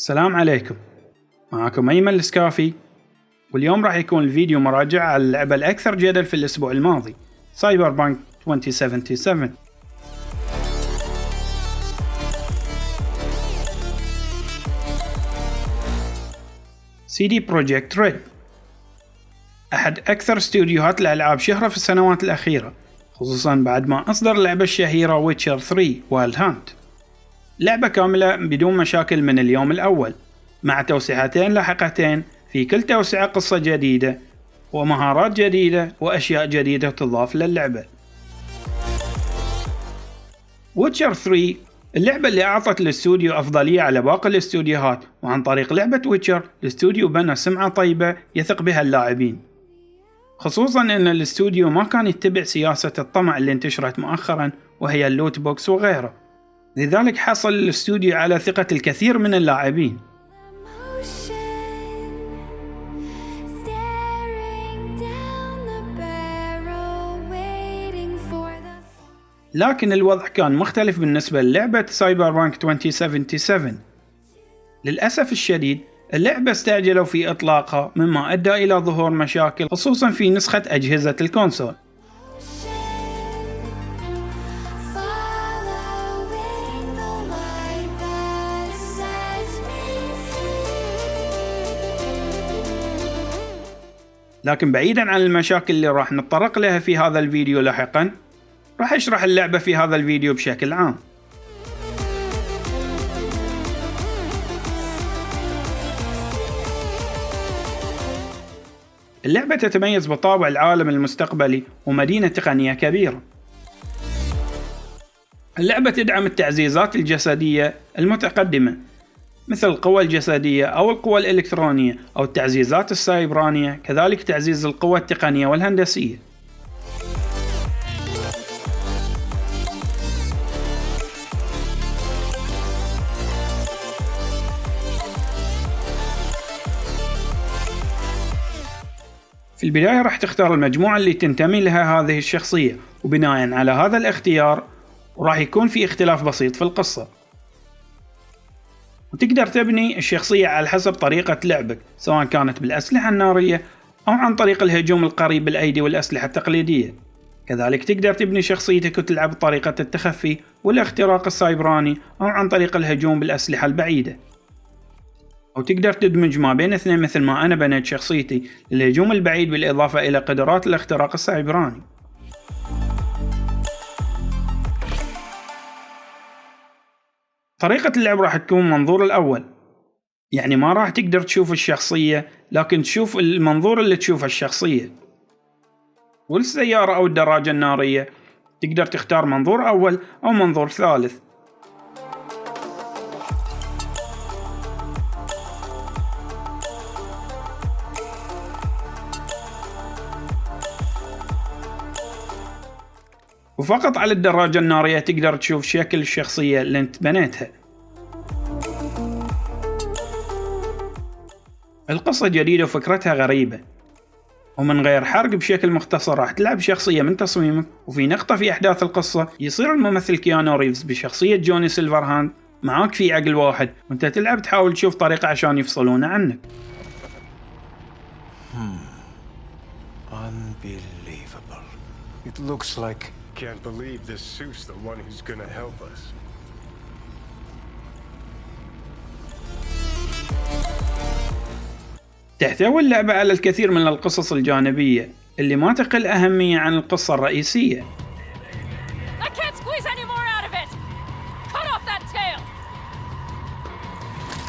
السلام عليكم، معكم أيمن السكافي، واليوم راح يكون الفيديو مراجعة على اللعبة الأكثر جدل في الأسبوع الماضي، سايبر بانك 2077. CD Projekt Red أحد أكثر استوديوهات الألعاب شهرة في السنوات الأخيرة، خصوصا بعد ما أصدر اللعبة الشهيرة ويتشر 3 وايلد هانت، لعبة كاملة بدون مشاكل من اليوم الأول، مع توسعتين لاحقتين، في كل توسعة قصة جديدة ومهارات جديدة وأشياء جديدة تضاف للعبة. ويتشر 3 اللعبة اللي أعطت الاستوديو أفضلية على باقي الاستوديوهات، وعن طريق لعبة ويتشر الاستوديو بنى سمعة طيبة يثق بها اللاعبين، خصوصا أن الاستوديو ما كان يتبع سياسة الطمع اللي انتشرت مؤخرا وهي اللوت بوكس وغيره، لذلك حصل الاستوديو على ثقة الكثير من اللاعبين. لكن الوضع كان مختلف بالنسبة للعبة سايبر بانك 2077. للأسف الشديد اللعبة استعجلوا في إطلاقها، مما أدى إلى ظهور مشاكل خصوصا في نسخة أجهزة الكونسول. لكن بعيدا عن المشاكل اللي راح نتطرق لها في هذا الفيديو لاحقا، راح اشرح اللعبة في هذا الفيديو بشكل عام. اللعبة تتميز بطابع العالم المستقبلي ومدينة تقنية كبيرة. اللعبة تدعم التعزيزات الجسدية المتقدمة مثل القوى الجسدية أو القوى الإلكترونية أو التعزيزات السايبرانية، كذلك تعزيز القوى التقنية والهندسية. في البداية راح تختار المجموعة اللي تنتمي لها هذه الشخصية، وبناء على هذا الاختيار راح يكون في اختلاف بسيط في القصة، وتقدر تبني الشخصية على حسب طريقة لعبك، سواء كانت بالأسلحة النارية أو عن طريق الهجوم القريب بالأيدي والأسلحة التقليدية. كذلك تقدر تبني شخصيتك وتلعب بطريقة التخفي والاختراق السايبراني أو عن طريق الهجوم بالأسلحة البعيدة، أو تقدر تدمج ما بين اثنين مثل ما أنا بنيت شخصيتي للهجوم البعيد بالإضافة إلى قدرات الاختراق السايبراني. طريقة اللعب راح تكون منظور الأول، يعني ما راح تقدر تشوف الشخصية، لكن تشوف المنظور اللي تشوفه الشخصية. والسيارة أو الدراجة النارية تقدر تختار منظور أول أو منظور ثالث. وفقط على الدراجة النارية تقدر تشوف شكل الشخصية اللي انت بنيتها. القصة جديدة وفكرتها غريبة، ومن غير حرق بشكل مختصر راح تلعب شخصية من تصميمك، وفي نقطة في أحداث القصة يصير الممثل كيانو ريفز بشخصية جوني سيلفرهاند معاك في عقل واحد، وانت تلعب تحاول تشوف طريقة عشان يفصلونه عنك. Unbelievable. It looks like... Can't believe this Seuss the one who's gonna help us. تحتوي اللعبة على الكثير من القصص الجانبية اللي ما تقل أهمية عن القصة الرئيسية.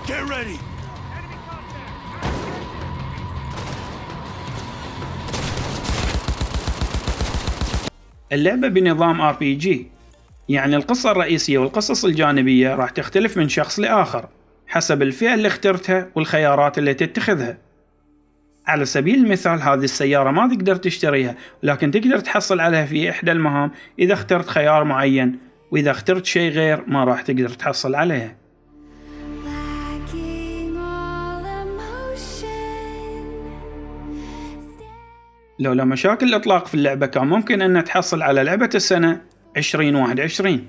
Get ready. اللعبة بنظام RPG، يعني القصة الرئيسية والقصص الجانبية راح تختلف من شخص لآخر حسب الفئة اللي اخترتها والخيارات اللي تتخذها. على سبيل المثال هذه السيارة ما تقدر تشتريها، لكن تقدر تحصل عليها في إحدى المهام إذا اخترت خيار معين، وإذا اخترت شيء غير ما راح تقدر تحصل عليها. لولا مشاكل الإطلاق في اللعبة كان ممكن أن تحصل على لعبة السنة 2021.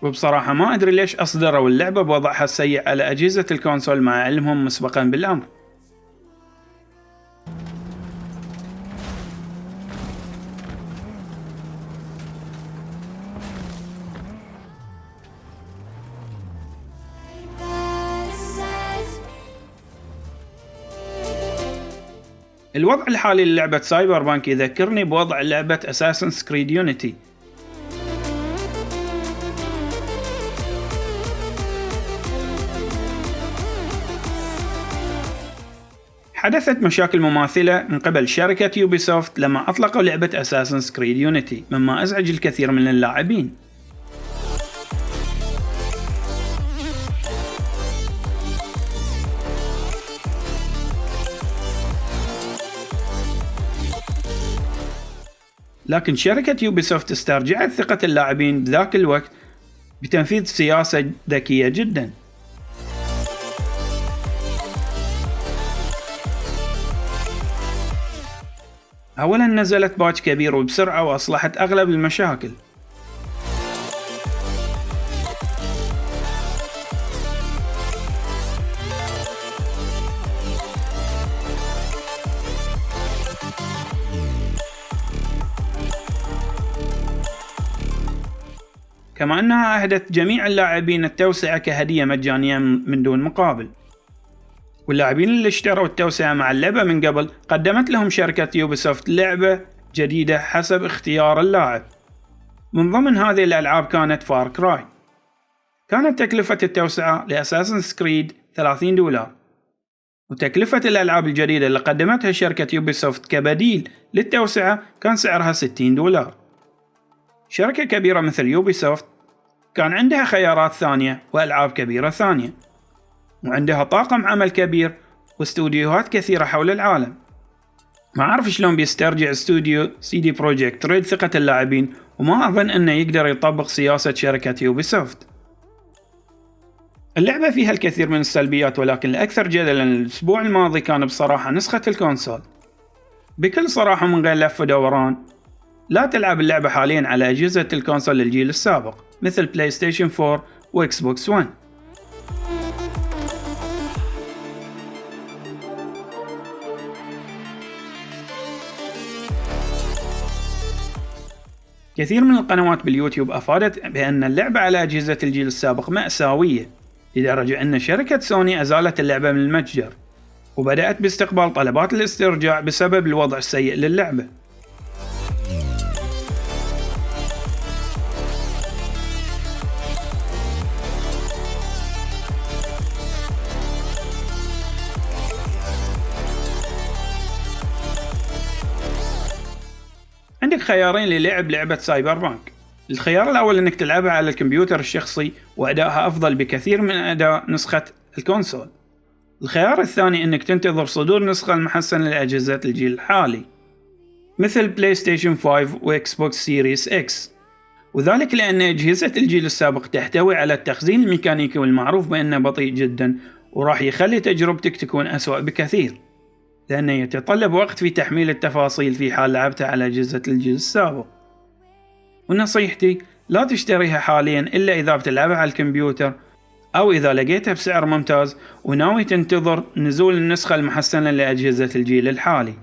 وبصراحة ما أدري ليش أصدروا اللعبة بوضعها السيء على أجهزة الكونسول مع علمهم مسبقا بالأمر. الوضع الحالي للعبة سايبر بانك يذكرني بوضع لعبة Assassin's Creed Unity. حدثت مشاكل مماثلة من قبل شركة يوبيسوفت لما أطلقوا لعبة Assassin's Creed Unity، مما أزعج الكثير من اللاعبين. لكن شركة يوبيسوفت استرجعت ثقة اللاعبين بذاك الوقت بتنفيذ سياسة ذكية جدا. أولا نزلت باتش كبير وبسرعة وأصلحت أغلب المشاكل. كما أنها أهدت جميع اللاعبين التوسعة كهدية مجانية من دون مقابل، واللاعبين اللي اشتروا التوسعة مع اللعبة من قبل قدمت لهم شركة يوبيسوفت لعبة جديدة حسب اختيار اللاعب. من ضمن هذه الألعاب كانت فار كراي. كانت تكلفة التوسعة لأساسنز كريد $30، وتكلفة الألعاب الجديدة اللي قدمتها شركة يوبيسوفت كبديل للتوسعة كان سعرها $60. شركة كبيرة مثل يوبيسوفت كان عندها خيارات ثانية وألعاب كبيرة ثانية، وعندها طاقم عمل كبير واستوديوهات كثيرة حول العالم. ما أعرف شلون بيسترجع استوديو CD Projekt Red ثقة اللاعبين، وما أظن أنه يقدر يطبق سياسة شركة يوبيسوفت. اللعبة فيها الكثير من السلبيات، ولكن الأكثر جدلاً الأسبوع الماضي كان بصراحة نسخة الكونسول. بكل صراحة من غير لف ودوران، لا تلعب اللعبة حالياً على أجهزة الكونسول للجيل السابق مثل بلاي ستيشن 4 وإكس بوكس 1. كثير من القنوات باليوتيوب أفادت بأن اللعبة على أجهزة الجيل السابق مأساوية، لدرجة أن شركة سوني أزالت اللعبة من المتجر، وبدأت باستقبال طلبات الاسترجاع بسبب الوضع السيء للعبة. عندك خيارين للعب لعبة سايبر بانك. الخيار الأول أنك تلعبها على الكمبيوتر الشخصي وأدائها أفضل بكثير من أداء نسخة الكونسول. الخيار الثاني أنك تنتظر صدور نسخة المحسنة لأجهزة الجيل الحالي مثل بلاي ستيشن 5 وإكس بوكس سيريس إكس، وذلك لأن أجهزة الجيل السابق تحتوي على التخزين الميكانيكي والمعروف بأنه بطيء جدا، وراح يخلي تجربتك تكون أسوأ بكثير، لأنه يتطلب وقت في تحميل التفاصيل في حال لعبتها على أجهزة الجيل السابق. ونصيحتي لا تشتريها حاليا إلا إذا بتلعبها على الكمبيوتر، أو إذا لقيتها بسعر ممتاز وناوي تنتظر نزول النسخة المحسنة لأجهزة الجيل الحالي.